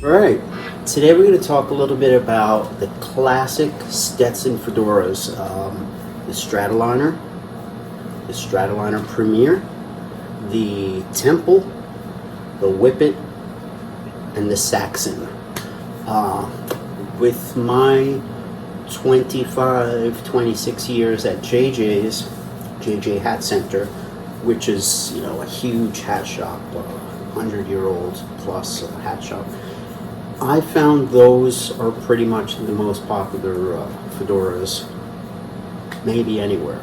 Alright, today we're going to talk a little bit about the classic Stetson fedoras, the Stratoliner, the Strataliner Premiere, the Temple, the Whippet, and the Saxon. With my 26 years at JJ Hat Center, which is, a huge hat shop, 100-year-old plus hat shop, I found those are pretty much the most popular fedoras, maybe anywhere.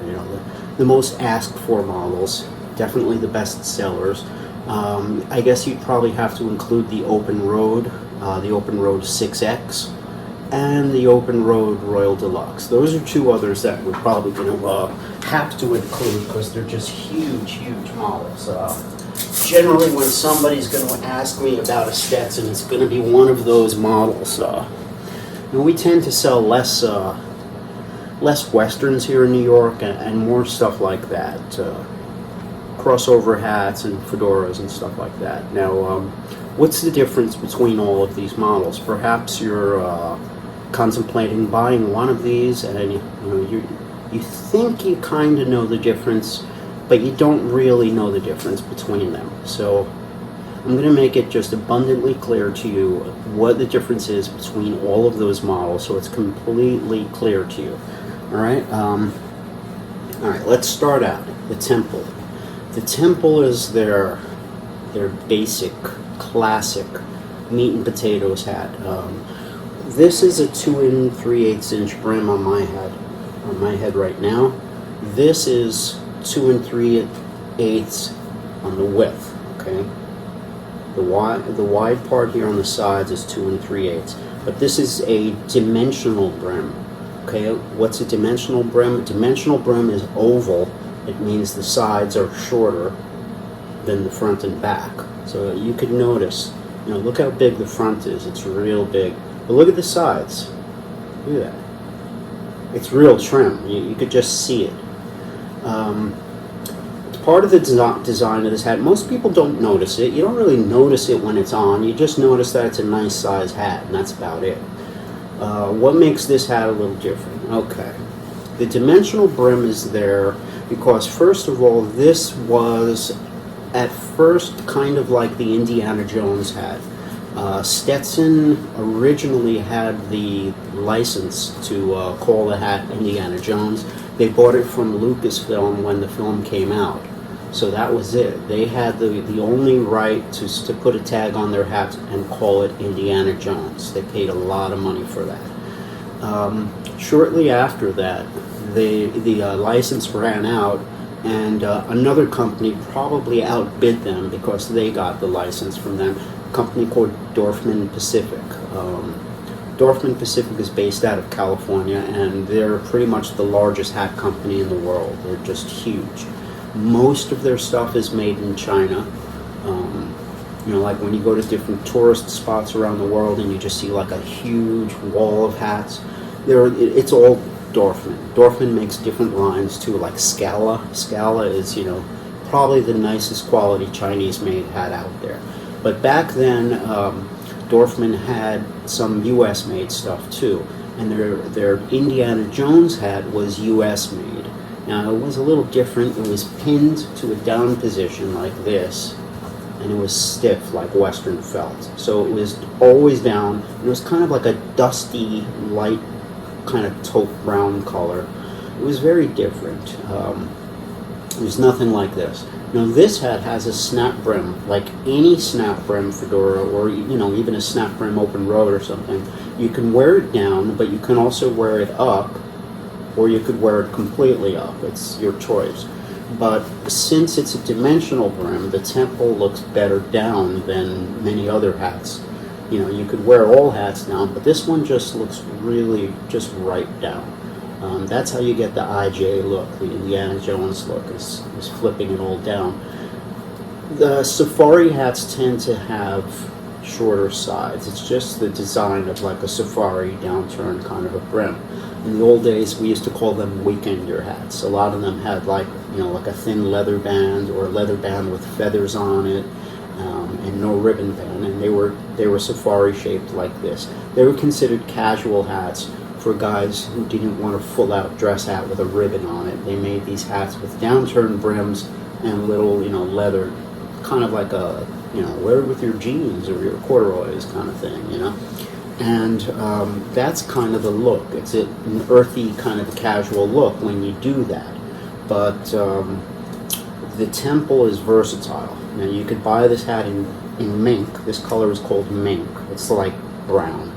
The most asked for models, definitely the best sellers. I guess you'd probably have to include the Open Road 6X, and the Open Road Royal Deluxe. Those are two others that we're probably going to have to include because they're just huge models. Generally, when somebody's going to ask me about a Stetson, it's going to be one of those models. We tend to sell less westerns here in New York and more stuff like that, crossover hats and fedoras and stuff like that. Now, what's the difference between all of these models? Perhaps you're contemplating buying one of these, and you think you kind of know the difference, but you don't really know the difference between them. So I'm going to make it just abundantly clear to you what the difference is between all of those models, so it's completely clear to you. All right, let's start out. The Temple. The Temple is their basic, classic meat and potatoes hat. This is a 2 3/8 inch brim on my head right now. This is 2 3/8 on the width. Okay, the wide part here on the sides is 2 3/8, but this is a dimensional brim. Okay, what's a dimensional brim? A dimensional brim is oval. It means the sides are shorter than the front and back. So you could notice, look how big the front is. It's real big. But look at the sides. Look at that. It's real trim. You could just see it. It's part of the design of this hat. Most people don't notice it. You don't really notice it when it's on. You just notice that it's a nice size hat, and that's about it. What makes this hat a little different? Okay. The dimensional brim is there because, first of all, this was at first kind of like the Indiana Jones hat. Stetson originally had the license to call the hat Indiana Jones. They bought it from Lucasfilm when the film came out. So that was it. They had the only right to put a tag on their hat and call it Indiana Jones. They paid a lot of money for that. Shortly after that, the license ran out, and another company probably outbid them because they got the license from them. A company called Dorfman Pacific. Dorfman Pacific is based out of California, and they're pretty much the largest hat company in the world. They're just huge. Most of their stuff is made in China. Like when you go to different tourist spots around the world and you just see like a huge wall of hats, it's all Dorfman. Dorfman makes different lines too, like Scala. Scala is, probably the nicest quality Chinese-made hat out there. But back then, Dorfman had some U.S.-made stuff too, and their Indiana Jones hat was U.S.-made. Now it was a little different. It was pinned to a down position like this, and it was stiff like Western felt. So it was always down. It was kind of like a dusty, light, kind of taupe brown color. It was very different. It was nothing like this. Now this hat has a snap brim, like any snap brim fedora, or even a snap brim open road or something. You can wear it down, but you can also wear it up, or you could wear it completely up. It's your choice. But since it's a dimensional brim, the Temple looks better down than many other hats. You could wear all hats down, but this one just looks really just right down. That's how you get the IJ look, the Indiana Jones look, is flipping it all down. The safari hats tend to have shorter sides. It's just the design of like a safari downturn kind of a brim. In the old days, we used to call them weekender hats. A lot of them had like a thin leather band or a leather band with feathers on it, and no ribbon band, and they were safari shaped like this. They were considered casual hats for guys who didn't want a full-out dress hat with a ribbon on it. They made these hats with downturned brims and little, leather, kind of like a, wear it with your jeans or your corduroys kind of thing, And that's kind of the look. It's an earthy kind of casual look when you do that. But the Temple is versatile. Now you could buy this hat in mink. This color is called mink. It's like brown.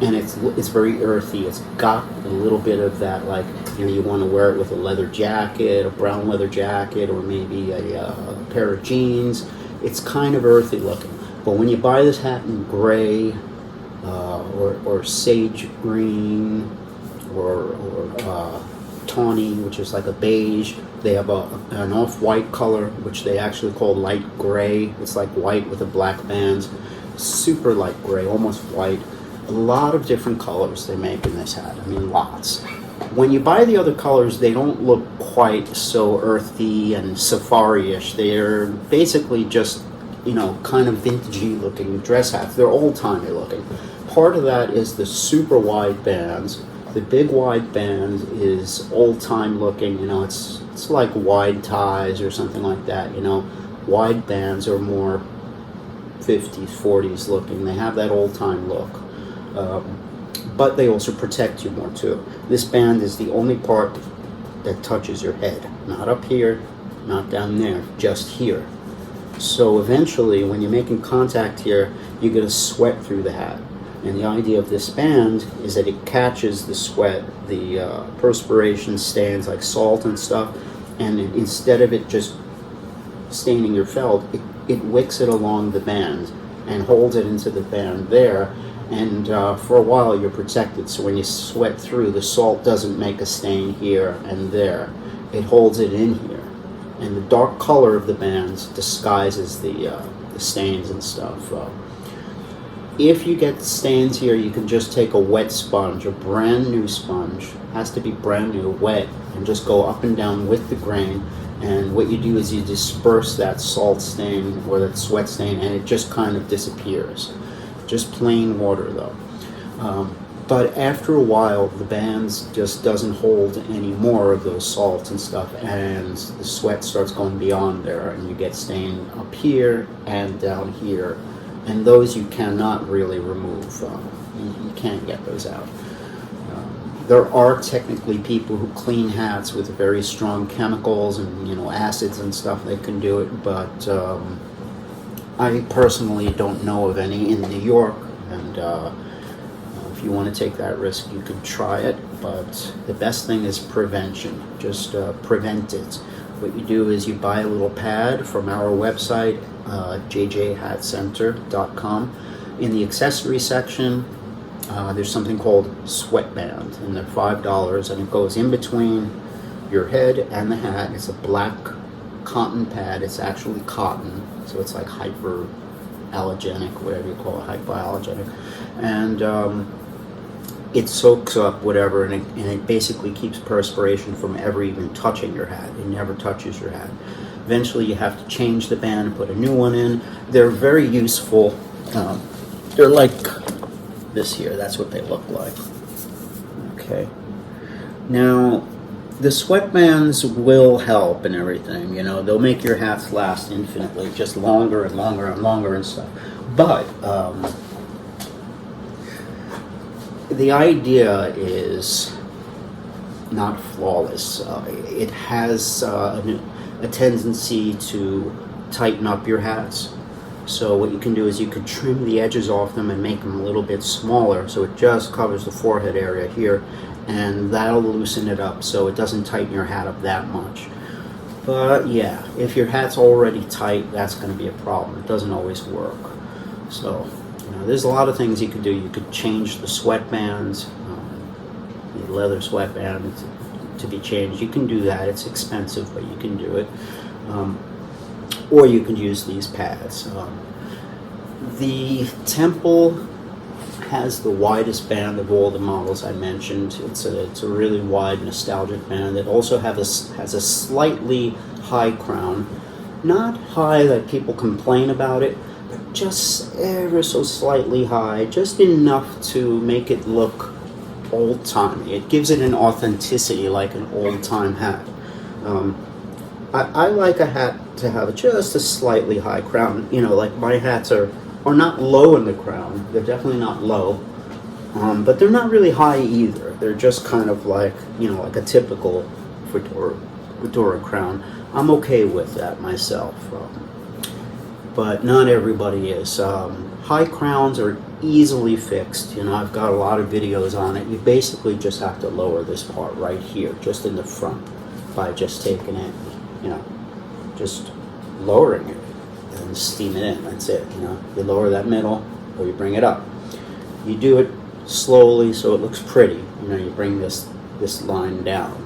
And it's very earthy. It's got a little bit of that, like, you want to wear it with a leather jacket, a brown leather jacket, or maybe a pair of jeans. It's kind of earthy looking. But when you buy this hat in gray, or sage green, or tawny, which is like a beige. They have an off-white color, which they actually call light gray. It's like white with a black band. Super light gray, almost white. A lot of different colors they make in this hat. I mean, lots. When you buy the other colors, they don't look quite so earthy and safari-ish. They're basically just, kind of vintagey looking dress hats. They're old-timey looking. Part of that is the super wide bands. The big wide band is old-time looking. It's like wide ties or something like that. Wide bands are more 50s, 40s looking. They have that old-time look. But they also protect you more too. This band is the only part that touches your head. Not up here, not down there, just here. So eventually, when you're making contact here, you're going to sweat through the hat. And the idea of this band is that it catches the sweat, the perspiration stains like salt and stuff, and instead of it just staining your felt, it wicks it along the band and holds it into the band there. And for a while you're protected, so when you sweat through, the salt doesn't make a stain here and there. It holds it in here. And the dark color of the bands disguises the stains and stuff. If you get stains here, you can just take a wet sponge, a brand new sponge, has to be brand new, wet, and just go up and down with the grain. And what you do is you disperse that salt stain or that sweat stain, and it just kind of disappears. Just plain water though. But after a while, the bands just doesn't hold any more of those salts and stuff, and the sweat starts going beyond there, and you get stain up here and down here. And those you cannot really remove. You can't get those out. There are technically people who clean hats with very strong chemicals and acids and stuff. They can do it, but I personally don't know of any in New York. And if you want to take that risk, you can try it. But the best thing is prevention. Just prevent it. What you do is you buy a little pad from our website, jjhatcenter.com. In the accessory section, there's something called sweatband, and they're $5, and it goes in between your head and the hat. It's a black cotton pad. It's actually cotton, so it's like hyperallergenic, whatever you call it, hypoallergenic, and it soaks up whatever, and it basically keeps perspiration from ever even touching your hat. It never touches your hat. Eventually you have to change the band and put a new one in. They're very useful. They're like this here. That's what they look like. Okay. Now, the sweatbands will help and everything. They'll make your hats last infinitely, just longer and longer and longer and stuff. But the idea is not flawless. It has a tendency to tighten up your hats. So what you can do is you could trim the edges off them and make them a little bit smaller, so it just covers the forehead area here, and that'll loosen it up so it doesn't tighten your hat up that much. But yeah, if your hat's already tight, that's going to be a problem. It doesn't always work. So there's a lot of things you could do. You could change the sweatbands, the leather sweatband to be changed. You can do that. It's expensive, but you can do it. Or you can use these pads. The Temple has the widest band of all the models I mentioned. It's a really wide nostalgic band. It also has a slightly high crown. Not high that people complain about it, but just ever so slightly high, just enough to make it look old-timey. It gives it an authenticity like an old-time hat. I like a hat to have just a slightly high crown. You know, like my hats are not low in the crown. They're definitely not low, but they're not really high either. They're just kind of like, you know, like a typical fedora crown. I'm okay with that myself, but not everybody is. High crowns are easily fixed. You know, I've got a lot of videos on it. You basically just have to lower this part right here, just in the front, by just taking it, you know, just lowering it and steam it in. That's it. You know, you lower that middle or you bring it up. You do it slowly so it looks pretty. You know, you bring this line down.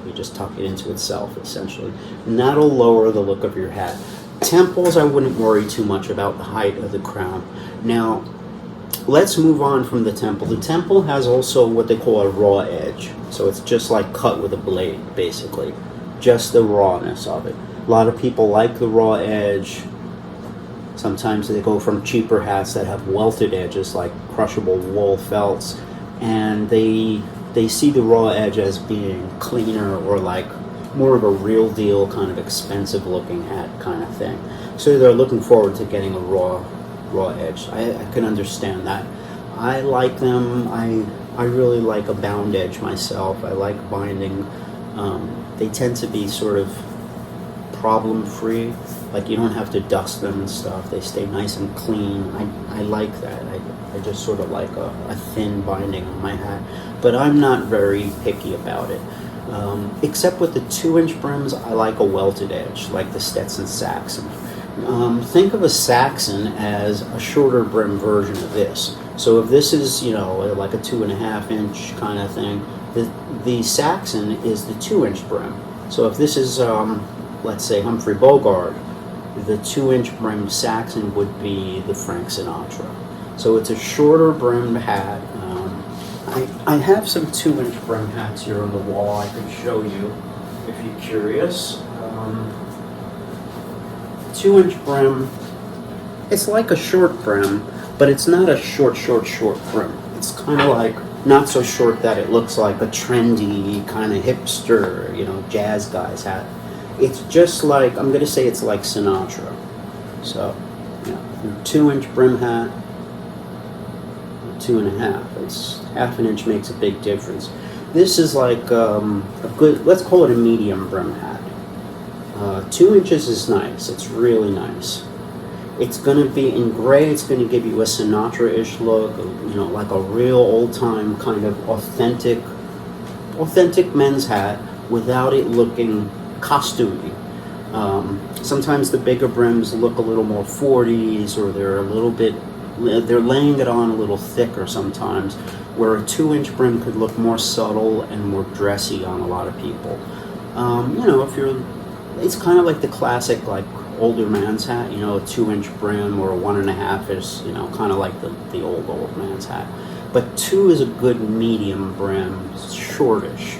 You just tuck it into itself, essentially. And that'll lower the look of your hat. Temples, I wouldn't worry too much about the height of the crown. Now, let's move on from the temple. The temple has also what they call a raw edge. So it's just like cut with a blade, basically. Just the rawness of it. A lot of people like the raw edge. Sometimes they go from cheaper hats that have welted edges, like crushable wool felts, and they see the raw edge as being cleaner or like more of a real deal kind of expensive looking hat kind of thing. So they're looking forward to getting a raw edge. I can understand that. I like them. I really like a bound edge myself. I like binding. They tend to be sort of problem free. Like you don't have to dust them and stuff. They stay nice and clean. I like that. I just sort of like a thin binding on my hat. But I'm not very picky about it. Except with the 2-inch brims, I like a welted edge, like the Stetson Saxon. Think of a Saxon as a shorter brim version of this. So if this is, you know, like a 2.5-inch kind of thing, the Saxon is the 2-inch brim. So if this is, let's say, Humphrey Bogart, the 2-inch brim Saxon would be the Frank Sinatra. So it's a shorter brimmed hat. I have some 2-inch brim hats here on the wall I could show you if you're curious. 2-inch brim, it's like a short brim, but it's not a short brim. It's kind of like not so short that it looks like a trendy kind of hipster, you know, jazz guy's hat. It's just like, I'm going to say it's like Sinatra. So, you know, your 2-inch brim hat, 2.5. It's half an inch makes a big difference. This is like a good, let's call it a medium brim hat. 2 inches is nice. It's really nice. It's going to be in gray. It's going to give you a Sinatra-ish look, you know, like a real old-time kind of authentic men's hat without it looking costumey. Sometimes the bigger brims look a little more 40s, or they're laying it on a little thicker sometimes, where a 2-inch brim could look more subtle and more dressy on a lot of people. You know, it's kind of like the classic, like, older man's hat, you know, a 2-inch brim or a 1.5 is, you know, kind of like the old man's hat. But 2 is a good medium brim, shortish.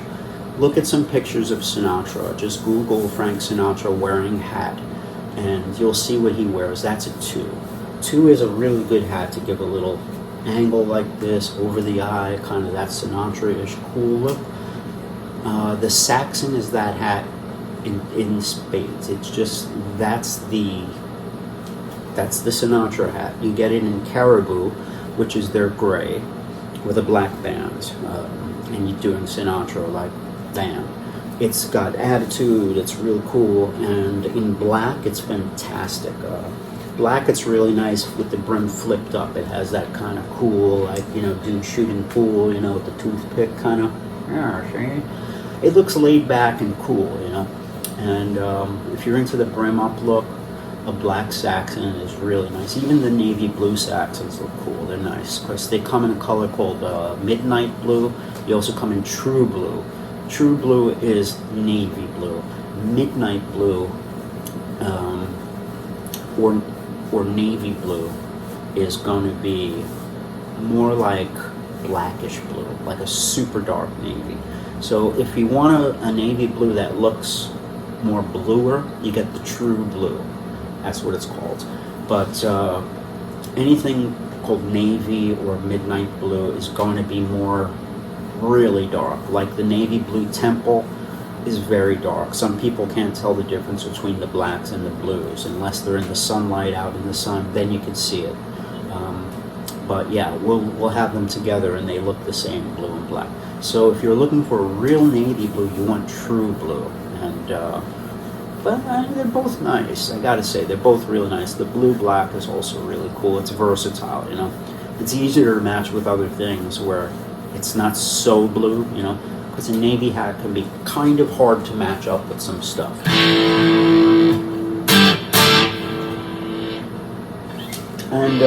Look at some pictures of Sinatra. Just Google Frank Sinatra wearing hat, and you'll see what he wears. That's a 2. 2 is a really good hat to give a little angle like this, over the eye, kind of that Sinatra-ish cool look. The Saxon is that hat in spades. It's just, that's the Sinatra hat. You get it in Caribou, which is their gray, with a black band, and you're doing Sinatra like bam. It's got attitude, it's real cool, and in black it's fantastic. Black, it's really nice with the brim flipped up. It has that kind of cool, like, you know, dude shooting pool, you know, with the toothpick kind of, yeah, see? It looks laid back and cool, you know. And if you're into the brim up look, a black Saxon is really nice. Even the navy blue Saxons look cool. They're nice because they come in a color called midnight blue. They also come in true blue. True blue is navy blue. Midnight blue or navy blue is going to be more like blackish blue, like a super dark navy. So if you want a navy blue that looks more bluer, you get the true blue. That's what it's called. But anything called navy or midnight blue is going to be more really dark. Like the navy blue Temple is very dark. Some people can't tell the difference between the blacks and the blues unless they're in the sunlight, out in the sun. Then you can see it. But yeah, we'll have them together and they look the same, blue and black. So if you're looking for a real navy blue, you want true blue. And but they're both nice. I gotta say, they're both really nice. The blue black is also really cool. It's versatile, you know. It's easier to match with other things where it's not so blue, you know, because a navy hat can be kind of hard to match up with some stuff. And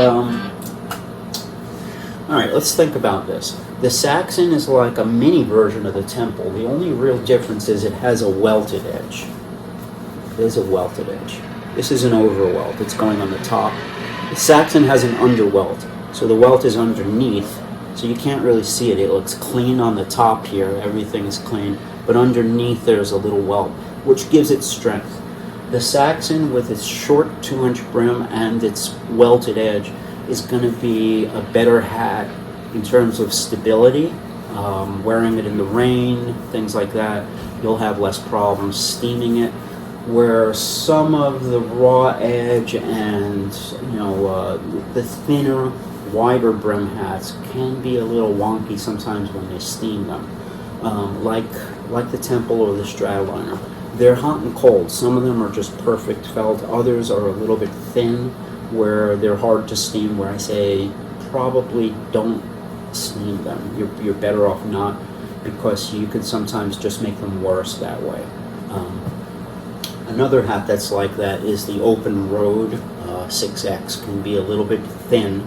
all right, let's think about this. The Saxon is like a mini version of the Temple. The only real difference is it has a welted edge. There's a welted edge. This is an overwelt. It's going on the top. The Saxon has an underwelt, so the welt is underneath, so you can't really see it. It looks clean on the top here. Everything is clean, but underneath there's a little welt, which gives it strength. The Saxon, with its short 2-inch brim and its welted edge, is going to be a better hat in terms of stability. Wearing it in the rain, things like that, you'll have less problems steaming it. Where some of the raw edge and the thinner, wider brim hats can be a little wonky sometimes when they steam them, like the Temple or the Stratoliner. They're hot and cold. Some of them are just perfect felt. Others are a little bit thin, where they're hard to steam. Where I say probably don't steam them. You're better off not, because you could sometimes just make them worse that way. Another hat that's like that is the Open Road 6X. Can be a little bit thin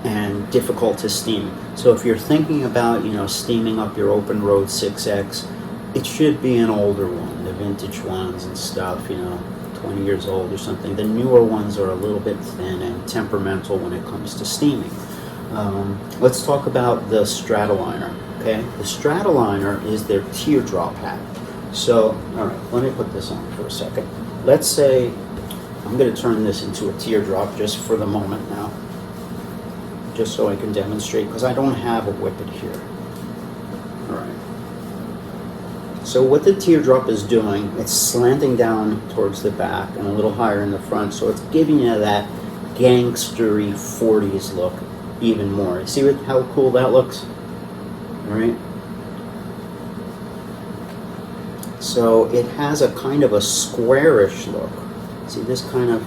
and difficult to steam. So if you're thinking about, steaming up your Open Road 6X, it should be an older one, the vintage ones and stuff, 20 years old or something. The newer ones are a little bit thin and temperamental when it comes to steaming. Let's talk about the Stratoliner, okay? The Stratoliner is their teardrop hat. So, all right, let me put this on for a second. Let's say I'm going to turn this into a teardrop just for the moment now, just so I can demonstrate, because I don't have a Whippet here. All right. So what the teardrop is doing, it's slanting down towards the back and a little higher in the front, so it's giving you that gangstery 40s look even more. See how cool that looks? All right. So it has a kind of a squarish look. See this kind of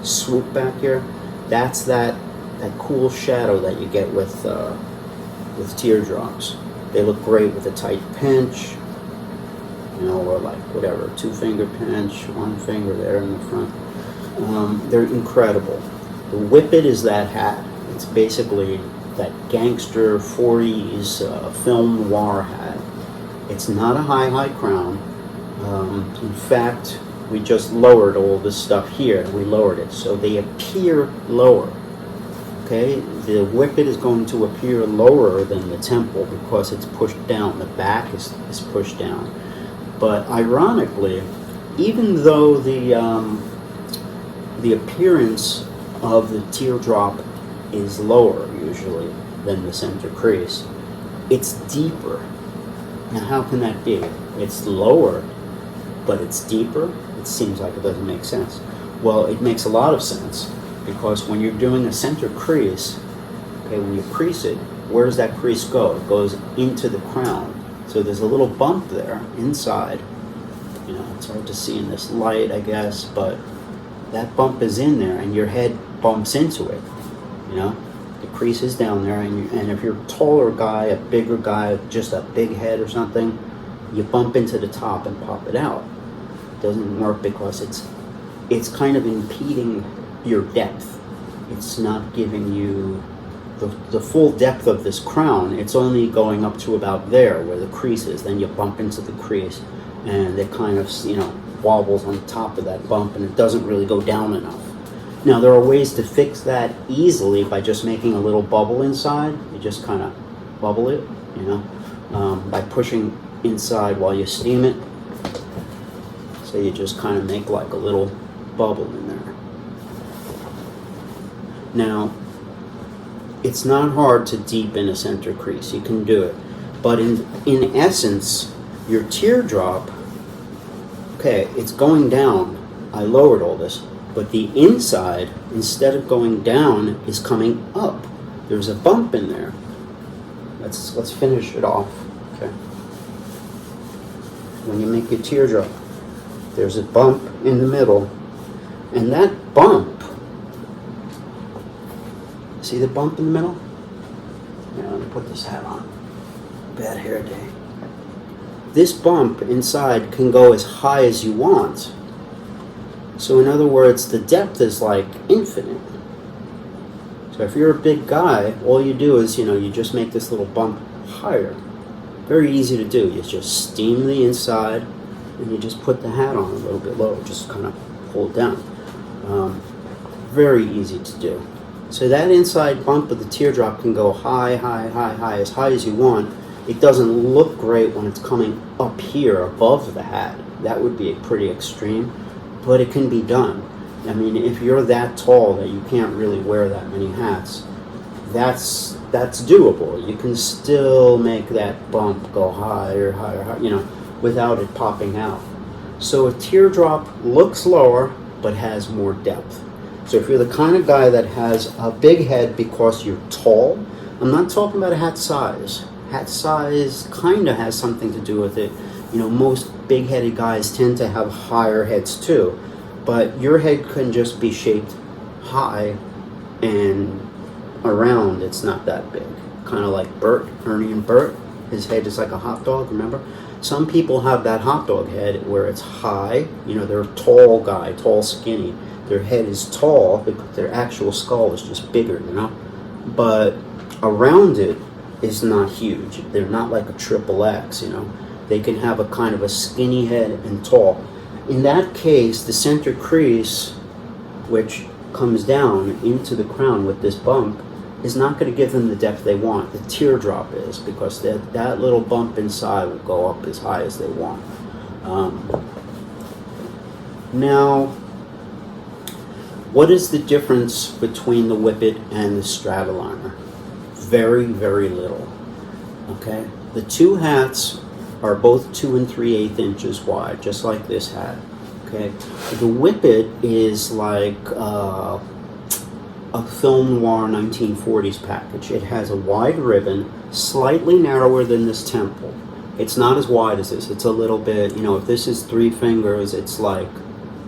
swoop back here? That's that cool shadow that you get with teardrops. They look great with a tight pinch, or like whatever, 2-finger pinch, 1 finger there in the front. They're incredible. The Whippet is that hat. It's basically that gangster 40s film noir hat. It's not a high crown. In fact, we just lowered all this stuff here. We lowered it, so they appear lower. Okay, the Whippet is going to appear lower than the Temple because it's pushed down. The back is pushed down. But ironically, even though the appearance of the teardrop is lower usually than the center crease, it's deeper. Now, how can that be? It's lower, but it's deeper. It seems like it doesn't make sense. Well, it makes a lot of sense, because when you're doing a center crease, okay, when you crease it, where does that crease go? It goes into the crown. So there's a little bump there inside. It's hard to see in this light, I guess, but that bump is in there, and your head bumps into it. The crease is down there, and if you're a taller guy, a bigger guy, just a big head or something, you bump into the top and pop it out. It doesn't work because it's kind of impeding your depth. It's not giving you the full depth of this crown. It's only going up to about there where the crease is. Then you bump into the crease, and it kind of wobbles on top of that bump, and it doesn't really go down enough. Now there are ways to fix that easily by just making a little bubble inside. You just kind of bubble it, you know, by pushing inside while you steam it. So you just kind of make like a little bubble in there. Now, it's not hard to deepen a center crease. You can do it. But in essence, your teardrop, okay, it's going down. I lowered all this. But the inside, instead of going down, is coming up. There's a bump in there. Let's finish it off. Okay. When you make your teardrop, there's a bump in the middle, and that bump. See the bump in the middle? Yeah, let me put this hat on. Bad hair day. This bump inside can go as high as you want. So in other words, the depth is like infinite. So if you're a big guy, all you do is, you just make this little bump higher. Very easy to do. You just steam the inside, and you just put the hat on a little bit lower. Just kind of pull it down. Very easy to do. So that inside bump of the teardrop can go high, high, high, high, as high as you want. It doesn't look great when it's coming up here above the hat. That would be pretty extreme. But it can be done. I mean, if you're that tall that you can't really wear that many hats, that's doable. You can still make that bump go higher, higher, higher, without it popping out. So a teardrop looks lower, but has more depth. So if you're the kind of guy that has a big head because you're tall, I'm not talking about a hat size. Hat size kind of has something to do with it. Most big-headed guys tend to have higher heads too, but your head can just be shaped high and around. It's not that big. Kind of like Bert, Ernie and Bert. His head is like a hot dog, remember? Some people have that hot dog head where it's high. They're a tall guy, tall, skinny. Their head is tall, but their actual skull is just bigger, But around it is not huge. They're not like a triple X, They can have a kind of a skinny head and tall. In that case, the center crease, which comes down into the crown with this bump, is not going to give them the depth they want. The teardrop is, because that little bump inside will go up as high as they want. Now, what is the difference between the Whippet and the Stratoliner? Very, very little. Okay? The two hats are both 2 3/8 inches wide, just like this hat. Okay, the Whippet is like a film noir 1940s package. It has a wide ribbon, slightly narrower than this Temple. It's not as wide as this. It's a little bit, if this is 3 fingers, it's like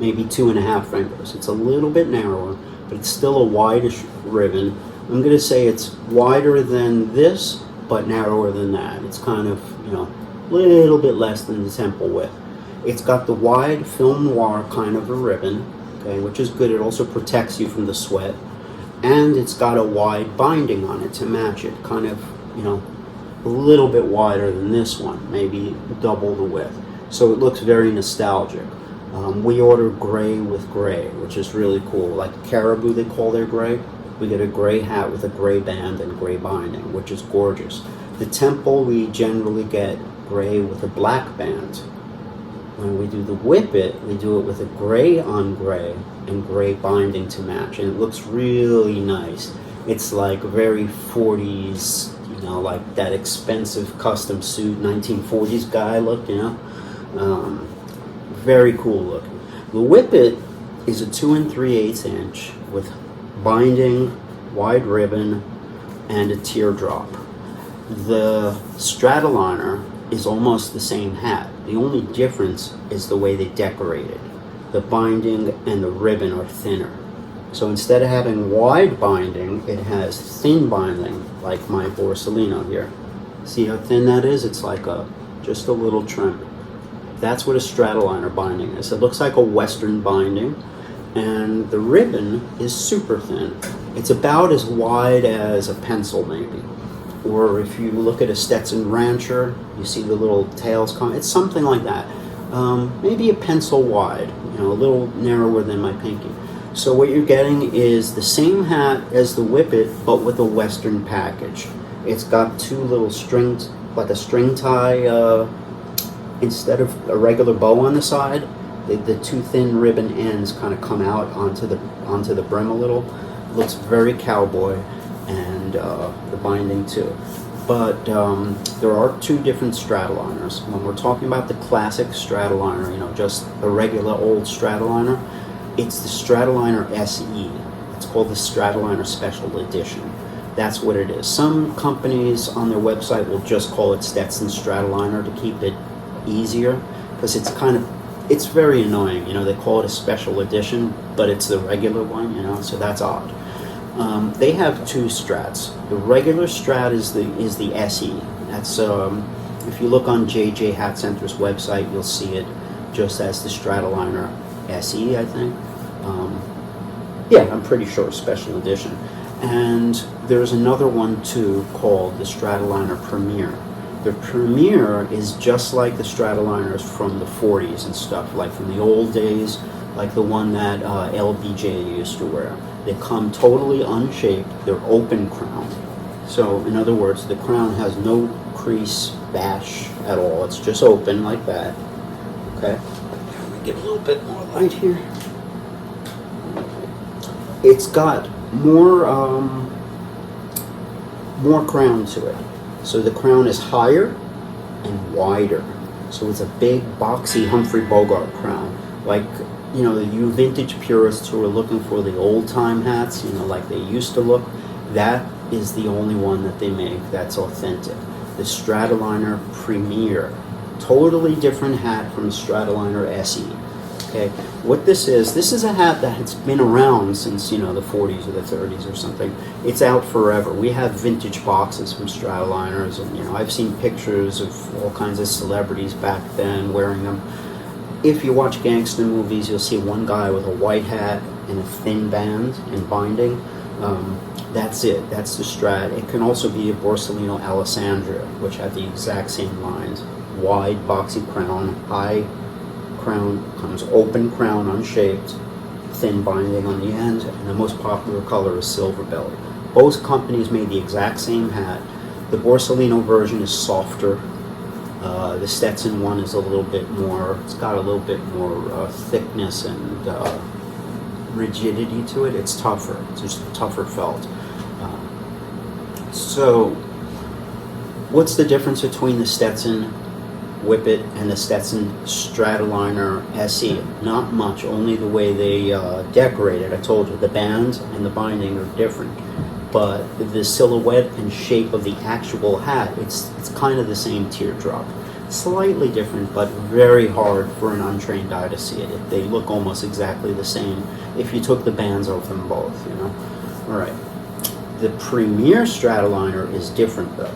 maybe 2.5 fingers. It's a little bit narrower, but it's still a wideish ribbon. I'm going to say it's wider than this, but narrower than that. It's kind of, little bit less than the Temple width. It's got the wide film noir kind of a ribbon, okay, which is good. It also protects you from the sweat, and it's got a wide binding on it to match it, kind of, a little bit wider than this one, maybe double the width. So it looks very nostalgic. We ordered gray with gray, which is really cool. Like Caribou, they call their gray. We get a gray hat with a gray band and gray binding, which is gorgeous. The Temple, we generally get gray with a black band. When we do the Whippet, we do it with a gray on gray and gray binding to match, and it looks really nice. It's like very 40s, like that expensive custom suit 1940s guy look, very cool looking. The Whippet is a 2 3/8 inch with binding, wide ribbon, and a teardrop. The Stratoliner is almost the same hat. The only difference is the way they decorate it. The binding and the ribbon are thinner. So instead of having wide binding, it has thin binding, like my Borsalino here. See how thin that is? It's like just a little trim. That's what a Stratoliner binding is. It looks like a Western binding, and the ribbon is super thin. It's about as wide as a pencil, maybe. Or if you look at a Stetson Rancher, you see the little tails coming. It's something like that. Maybe a pencil wide, a little narrower than my pinky. So what you're getting is the same hat as the Whippet, but with a Western package. It's got two little strings, like a string tie, instead of a regular bow on the side. The two thin ribbon ends kind of come out onto the brim a little. It looks very cowboy, and the binding too. But there are two different Stratoliners. When we're talking about the classic Stratoliner, you know, just a regular old Stratoliner, it's the Strataliner S.E. It's called the Stratoliner Special Edition. That's what it is. Some companies on their website will just call it Stetson Stratoliner to keep it easier, because it's very annoying. You know, they call it a special edition, but it's the regular one, you know, so that's odd. They have two Strats. The regular Strat is the SE. That's if you look on JJ Hat Center's website, you'll see it just as the Stratoliner SE, I think. Yeah, I'm pretty sure special edition. And there's another one too called the Strataliner Premiere. The Premiere is just like the Stratoliners from the 40s and stuff, like from the old days, like the one that LBJ used to wear. They come totally unshaped. They're open crown. So in other words, the crown has no crease bash at all. It's just open like that. Okay. Let me get a little bit more light here. It's got more crown to it. So the crown is higher and wider. So it's a big, boxy Humphrey Bogart crown. Like, you know, you vintage purists who are looking for the old-time hats, you know, like they used to look, that is the only one that they make that's authentic. The Stratoliner Premiere. Totally different hat from the Stratoliner S.E. Okay, what this is a hat that has been around since, you know, the 40s or the 30s or something. It's out forever. We have vintage boxes from Stratoliners, and, you know, I've seen pictures of all kinds of celebrities back then wearing them. If you watch gangster movies, you'll see one guy with a white hat and a thin band and binding. That's it. That's the Strat. It can also be a Borsellino Alessandria, which have the exact same lines. Wide, boxy crown, high crown, comes open crown, unshaped, thin binding on the end, and the most popular color is silver belly. Both companies made the exact same hat. The Borsellino version is softer. The Stetson one is a little bit more, it's got a little bit more thickness and rigidity to it. It's tougher. It's just tougher felt. So, what's the difference between the Stetson Whippet and the Stetson Stratoliner S.E? Not much, only the way they decorate it. I told you, the band and the binding are different. But the silhouette and shape of the actual hat, it's kind of the same teardrop. Slightly different, but very hard for an untrained eye to see it. They look almost exactly the same if you took the bands off them both, you know. All right. The Premiere Stratoliner is different though.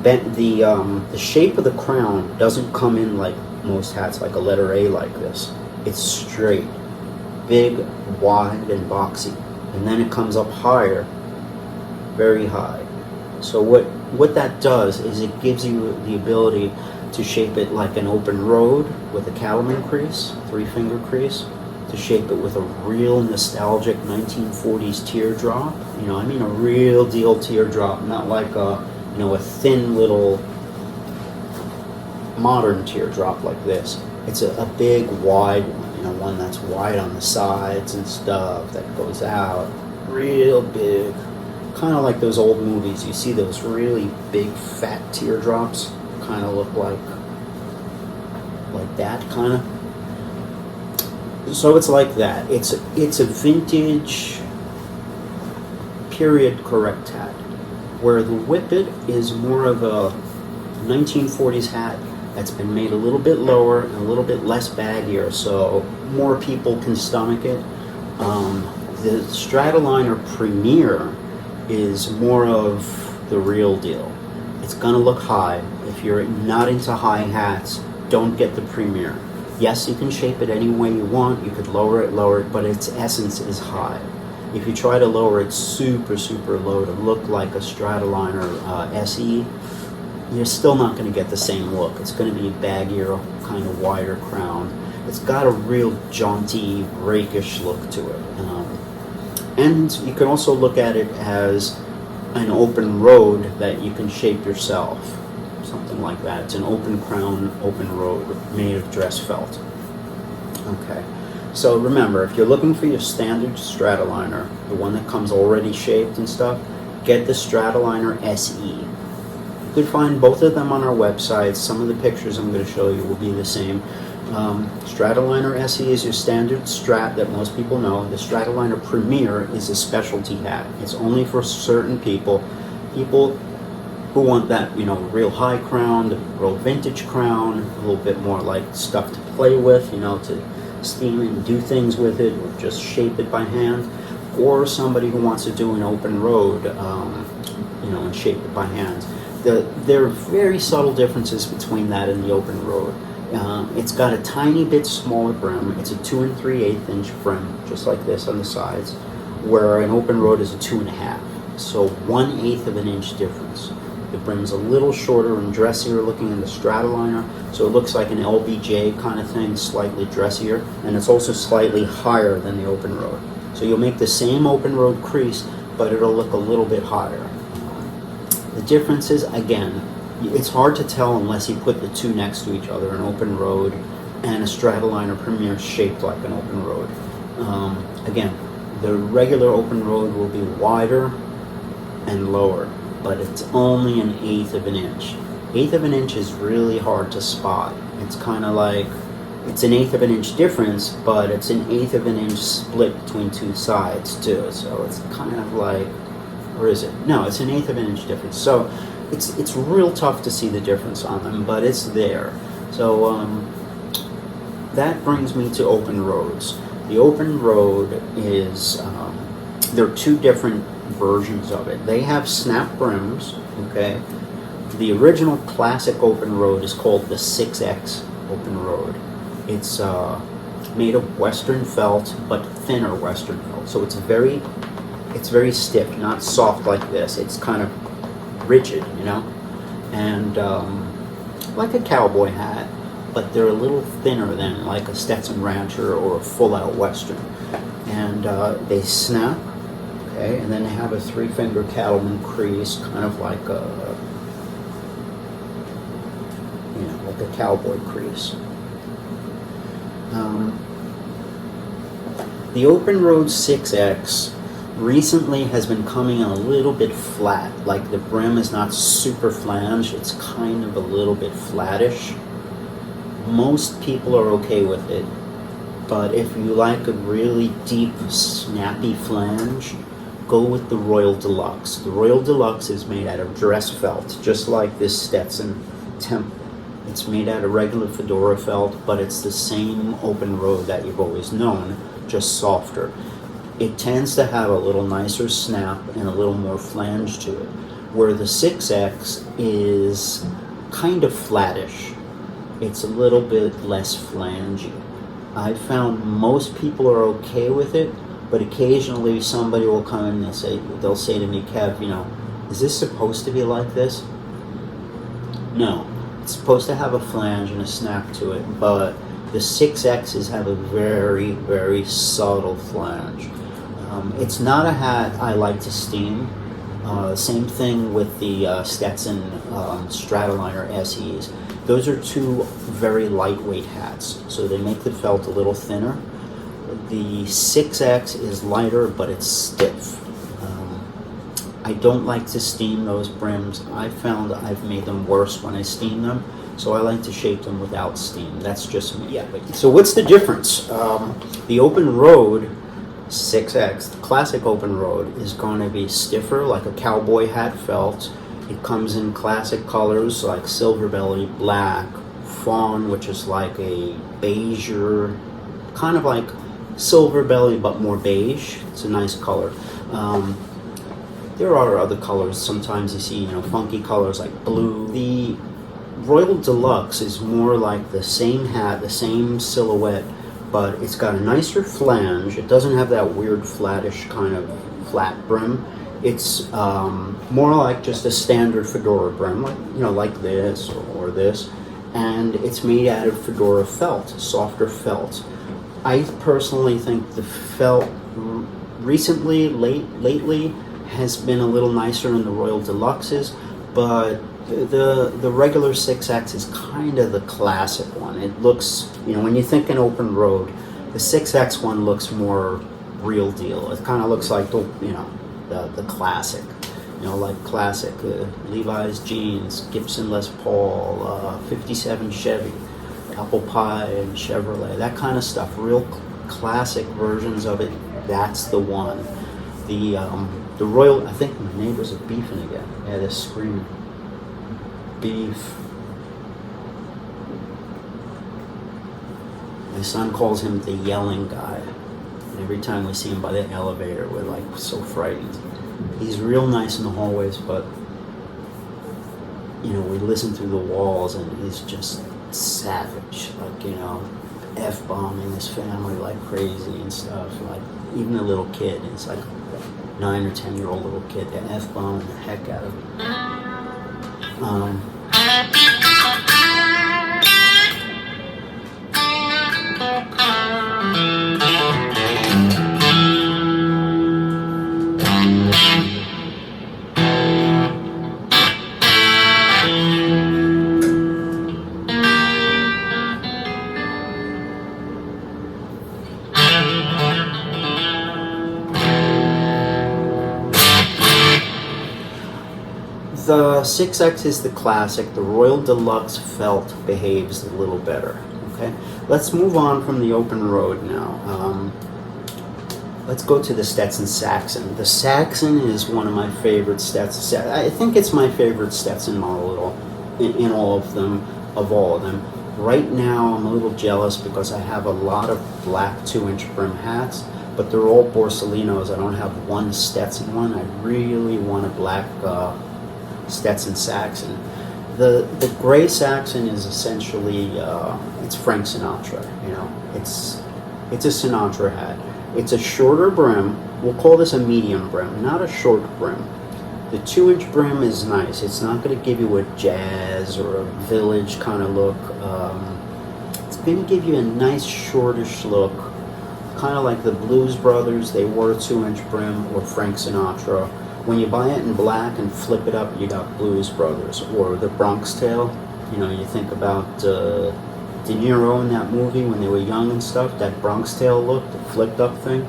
The shape of the crown doesn't come in like most hats, like a letter A like this. It's straight, big, wide, and boxy, and then it comes up higher, very high. So what that does is it gives you the ability to shape it like an open road with a cattleman crease, 3-finger crease, to shape it with a real nostalgic 1940s teardrop. You know, I mean a real deal teardrop, not like a, you know, a thin little modern teardrop like this. It's a big, wide one, you know, one that's wide on the sides and stuff, that goes out, real big. Kind of like those old movies. You see those really big, fat teardrops? Kind of look like that, kind of. So it's like that. It's a vintage, period correct hat, where the Whippet is more of a 1940s hat that's been made a little bit lower and a little bit less baggier, so more people can stomach it. The Stratoliner Premiere is more of the real deal. It's gonna look high. If you're not into high hats, don't get the Premiere. Yes, you can shape it any way you want. You could lower it, but its essence is high. If you try to lower it super, super low to look like a Stratoliner S.E, you're still not going to get the same look. It's going to be a baggier, kind of wider crown. it's got a real jaunty, rakish look to it. And you can also look at it as an open road that you can shape yourself, something like that. It's an open crown, open road made of dress felt. Okay, so remember, if you're looking for your standard Stratoliner, the one that comes already shaped and stuff, get the Stratoliner S.E. You could find both of them on our website. Some of the pictures I'm going to show you will be the same. Stratoliner S.E is your standard Strat that most people know. The Strataliner Premiere is a specialty hat. It's only for certain people who want that, you know, real high crown, the real vintage crown, a little bit more like stuff to play with, you know, to steam and do things with it, or just shape it by hand, or somebody who wants to do an open road, you know, and shape it by hand. There are very subtle differences between that and the open road. It's got a tiny bit smaller brim. It's a 2 3/8 inch brim, just like this on the sides, where an open road is a 2 1/2. So 1/8 of an inch difference. The brim's a little shorter and dressier looking in the Stratoliner, so it looks like an LBJ kind of thing, slightly dressier, and it's also slightly higher than the open road. So you'll make the same open road crease, but it'll look a little bit higher. The difference is, again, it's hard to tell unless you put the two next to each other, an open road and a Straddle Premiere shaped like an open road. Again, the regular open road will be wider and lower, but it's only 1/8 of an inch. 1/8 of an inch is really hard to spot. It's kind of like, it's 1/8 of an inch difference, but it's 1/8 of an inch split between two sides too. So it's kind of like, or is it? No, it's 1/8 of an inch difference. So it's real tough to see the difference on them, but it's there. So that brings me to open roads. The open road is, there are two different versions of it. They have snap brims, okay? The original classic open road is called the 6X open road. It's made of Western felt, but thinner Western felt. So it's very stiff, not soft like this. It's kind of rigid, you know, and like a cowboy hat, but they're a little thinner than like a Stetson Rancher or a full-out Western. And they snap, okay, and then they have a 3-finger cattleman crease, kind of like a, you know, like a cowboy crease. The Open Road 6X recently has been coming in a little bit flat, like the brim is not super flanged, it's kind of a little bit flattish. Most people are okay with it, but if you like a really deep, snappy flange, go with the Royal Deluxe. The Royal Deluxe is made out of dress felt, just like this Stetson Temple. It's made out of regular fedora felt, but it's the same open road that you've always known, just softer. It tends to have a little nicer snap and a little more flange to it, where the 6X is kind of flattish. It's a little bit less flangey. I found most people are okay with it, but occasionally somebody will come in and they'll say to me, Kev, you know, is this supposed to be like this? No, it's supposed to have a flange and a snap to it, but the 6X's have a very, very subtle flange. It's not a hat I like to steam. Same thing with the Stetson Stratoliner S.Es. Those are two very lightweight hats, so they make the felt a little thinner. The 6X is lighter, but it's stiff. I don't like to steam those brims. I found I've made them worse when I steam them, so I like to shape them without steam. That's just me. Yeah. So what's the difference? The Open Road 6X, the classic open road, is going to be stiffer, like a cowboy hat felt. It comes in classic colors like silver belly, black, fawn, which is like a beigeier, kind of like silver belly but more beige. It's a nice color. There are other colors. Sometimes you see, you know, funky colors like blue. The Royal Deluxe is more like the same hat, the same silhouette, but it's got a nicer flange. It doesn't have that weird flattish kind of flat brim. It's more like just a standard fedora brim, like, you know, like this or this, and it's made out of fedora felt, softer felt. I personally think the felt lately has been a little nicer in the Royal Deluxes, but the regular 6X is kind of the classic one. It looks, when you think an open road, the 6X one looks more real deal. It kind of looks like the classic, like classic Levi's jeans, Gibson Les Paul, 57 Chevy, Apple Pie and Chevrolet, that kind of stuff. Real classic versions of it. That's the one. The Royal, I think my neighbors are beefing again. Yeah, they're screaming. Beef. My son calls him the yelling guy. And every time we see him by the elevator, we're like so frightened. He's real nice in the hallways, but we listen through the walls and he's just savage. Like, F-bombing his family like crazy and stuff. Like, even a little kid, it's like 9 or 10-year-old little kid, they're F-bombing the heck out of him. The 6X is the classic. The Royal Deluxe felt behaves a little better. Okay, let's move on from the open road now. Let's go to the Stetson Saxon. The Saxon is one of my favorite Stetson. I think it's my favorite Stetson model in all of them. Right now, I'm a little jealous because I have a lot of black 2-inch brim hats, but they're all Borsalinos. I don't have one Stetson one. I really want a black Stetson Saxon. The gray Saxon is essentially it's Frank Sinatra. It's a Sinatra hat. It's a shorter brim. We'll call this a medium brim, not a short brim. The 2-inch brim is nice. It's not going to give you a jazz or a village kind of look. It's going to give you a nice shortish look, kind of like the Blues Brothers. They wore a 2-inch brim, or Frank Sinatra. When you buy it in black and flip it up, you got Blues Brothers, or the Bronx Tale. You think about De Niro in that movie when they were young and stuff, that Bronx Tale look, the flipped up thing.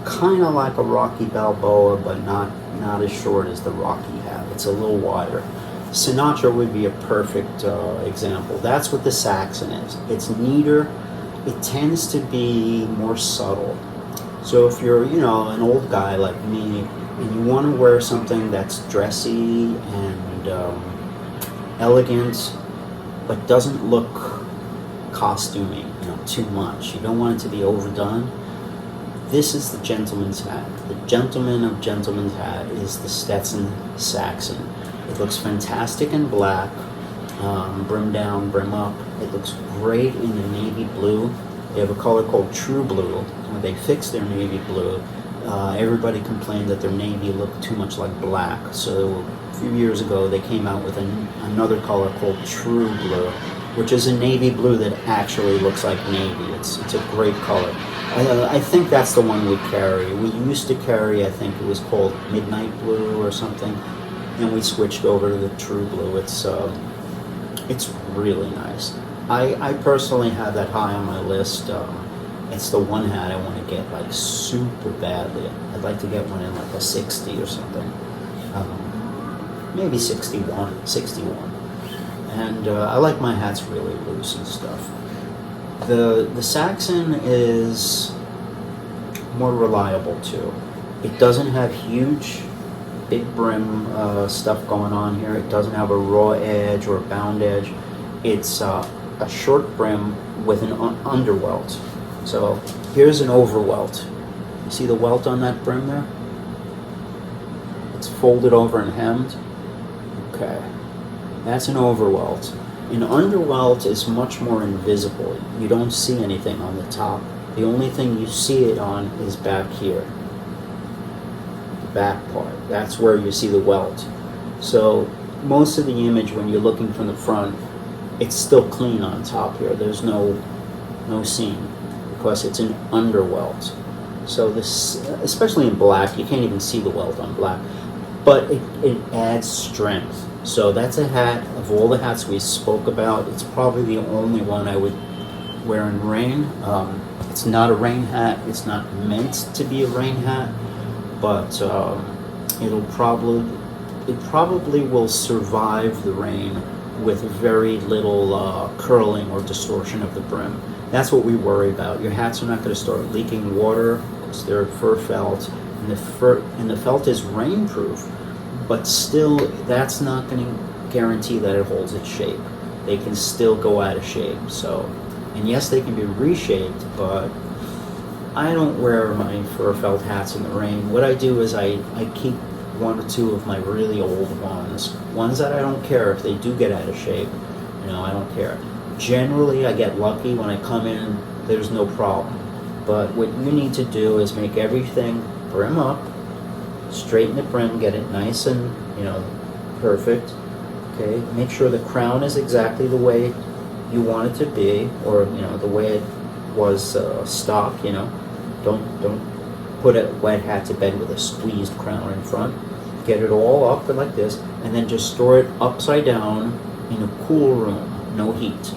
Kind of like a Rocky Balboa, but not as short as the Rocky hat. It's a little wider. Sinatra would be a perfect example. That's what the Saxon is. It's neater. It tends to be more subtle. So if you're, an old guy like me, and you want to wear something that's dressy and elegant, but doesn't look costumey, too much. You don't want it to be overdone. This is the gentleman's hat. The gentleman of gentleman's hat is the Stetson Saxon. It looks fantastic in black, brim down, brim up. It looks great in the navy blue. They have a color called True Blue. When they fixed their navy blue, everybody complained that their navy looked too much like black. So a few years ago, they came out with another color called True Blue, which is a navy blue that actually looks like navy. It's a great color. I think that's the one we carry. We used to carry, I think it was called Midnight Blue or something, and we switched over to the True Blue. It's really nice. I personally have that high on my list. It's the one hat I want to get like super badly. I'd like to get one in like a 60 or something. Maybe 61. And I like my hats really loose and stuff. The Saxon is more reliable too. It doesn't have huge, big brim stuff going on here. It doesn't have a raw edge or a bound edge. It's a short brim with an underwelt. So here's an overwelt. You see the welt on that brim there? It's folded over and hemmed. Okay, that's an overwelt. An underwelt is much more invisible. You don't see anything on the top. The only thing you see it on is back here. The back part. That's where you see the welt. So most of the image when you're looking from the front, it's still clean on top here. There's no seam because it's an underwelt. So this, especially in black, you can't even see the welt on black, but it adds strength. So that's a hat, of all the hats we spoke about, it's probably the only one I would wear in rain. It's not a rain hat. It's not meant to be a rain hat, but it probably will survive the rain with very little curling or distortion of the brim. That's what we worry about. Your hats are not going to start leaking water because they're fur felt, and the felt is rainproof, but still that's not going to guarantee that it holds its shape. They can still go out of shape. So, and yes, they can be reshaped, but I don't wear my fur felt hats in the rain. What I do is I keep one or two of my really old ones that I don't care if they do get out of shape. I don't care. Generally, I get lucky when I come in, there's no problem. But what you need to do is make everything brim up, straighten the brim, get it nice and, perfect. Okay, make sure the crown is exactly the way you want it to be, or, the way it was stock, Don't put a wet hat to bed with a squeezed crown in front. Get it all up and like this, and then just store it upside down in a cool room, no heat.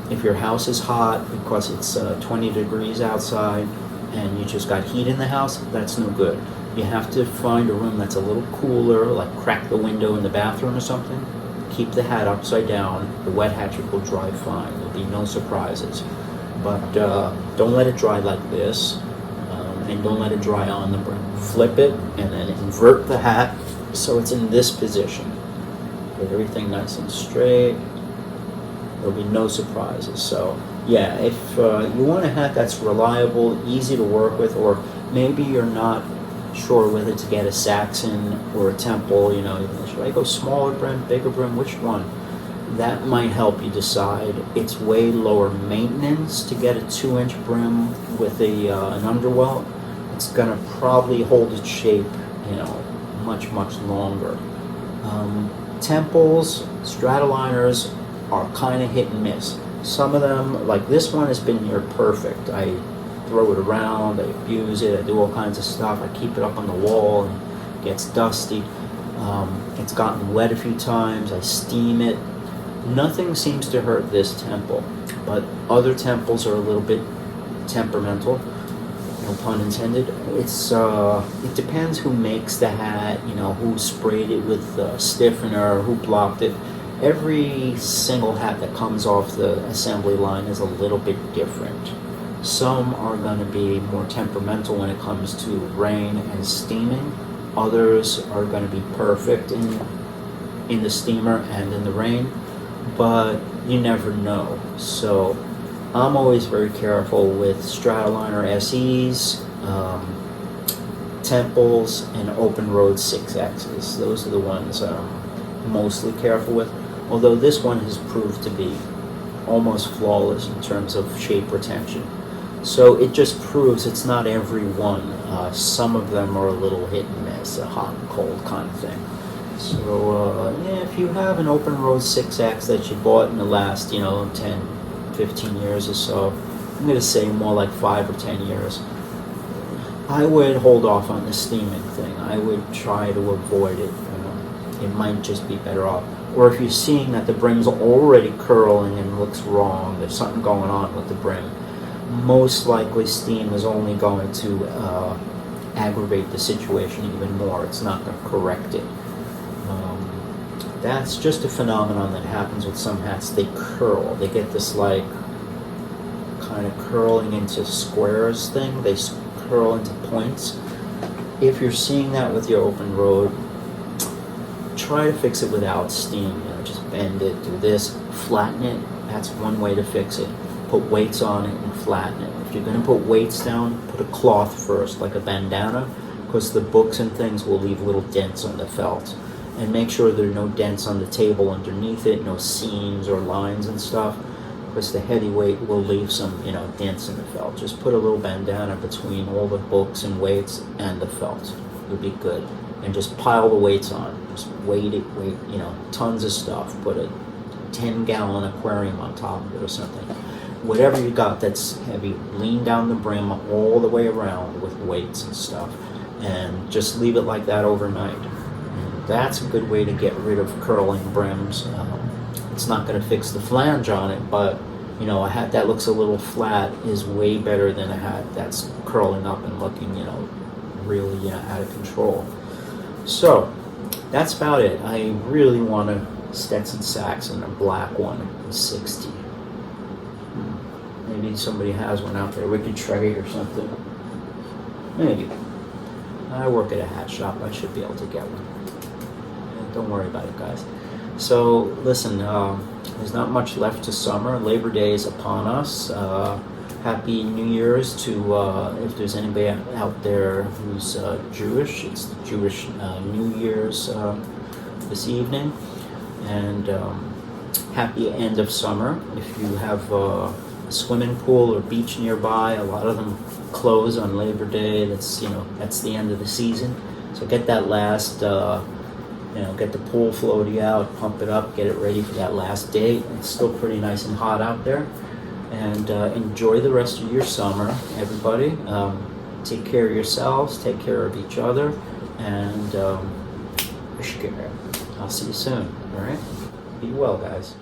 If your house is hot because it's 20 degrees outside and you just got heat in the house, that's no good. You have to find a room that's a little cooler, like crack the window in the bathroom or something. Keep the hat upside down. The wet hat will dry fine. There'll be no surprises. But don't let it dry like this, and don't let it dry on the brim. Flip it and then invert the hat so it's in this position. Get everything nice and straight. There'll be no surprises. So yeah, if you want a hat that's reliable, easy to work with, or maybe you're not sure whether to get a Saxon or a Temple, should I go smaller brim, bigger brim, which one? That might help you decide. It's way lower maintenance to get a 2-inch brim with an underwelt. It's gonna probably hold its shape, much longer. Temples, Stratoliners are kind of hit and miss. Some of them, like this one, has been near perfect. I throw it around, I abuse it, I do all kinds of stuff. I keep it up on the wall and it gets dusty. It's gotten wet a few times. I steam it. Nothing seems to hurt this temple, but other temples are a little bit temperamental. No pun intended. It depends who makes the hat, who sprayed it with stiffener, who blocked it. Every single hat that comes off the assembly line is a little bit different. Some are going to be more temperamental when it comes to rain and steaming. Others are going to be perfect in the steamer and in the rain, but you never know. So I'm always very careful with Strataliner S.Es, Temples, and Open Road 6Xs. Those are the ones I'm mostly careful with, although this one has proved to be almost flawless in terms of shape retention. So it just proves it's not every one. Some of them are a little hit and miss, a hot and cold kind of thing. So if you have an Open Road 6X that you bought in the last 10, 15 years or so, I'm going to say more like 5 or 10 years, I would hold off on the steaming thing. I would try to avoid it. It might just be better off. Or if you're seeing that the brim's already curling and looks wrong, there's something going on with the brim, most likely steam is only going to aggravate the situation even more. It's not going to correct it. That's just a phenomenon that happens with some hats. They curl. They get this like kind of curling into squares thing. They curl into points. If you're seeing that with your Open Road, try to fix it without steam. Just bend it, do this, flatten it. That's one way to fix it. Put weights on it and flatten it. If you're going to put weights down, put a cloth first, like a bandana, because the books and things will leave little dents on the felt. And make sure there are no dents on the table underneath it, no seams or lines and stuff, because the heavy weight will leave some, dents in the felt. Just put a little bandana between all the books and weights and the felt. You'll be good. And just pile the weights on. Just weight it, tons of stuff. Put a 10-gallon aquarium on top of it or something. Whatever you got that's heavy, lean down the brim all the way around with weights and stuff, and just leave it like that overnight. And that's a good way to get rid of curling brims. It's not going to fix the flange on it, but you know, a hat that looks a little flat is way better than a hat that's curling up and looking, you know, really out of control. So that's about it. I really want a Stetson Saxon, a black one, a 60. Maybe somebody has one out there we could trade or something. Maybe. I work at a hat shop. I should be able to get one. Don't worry about it, guys. So listen, there's not much left to summer. Labor Day is upon us. Happy New Year's to, if there's anybody out there who's Jewish, it's the Jewish New Year's this evening. And happy end of summer. If you have a swimming pool or beach nearby, a lot of them close on Labor Day. That's, you know, that's the end of the season. So get that last, you know, get the pool floaty out, pump it up, get it ready for that last day. It's still pretty nice and hot out there. And enjoy the rest of your summer, everybody. Take care of yourselves, take care of each other, and I'll see you soon, all right? Be well, guys.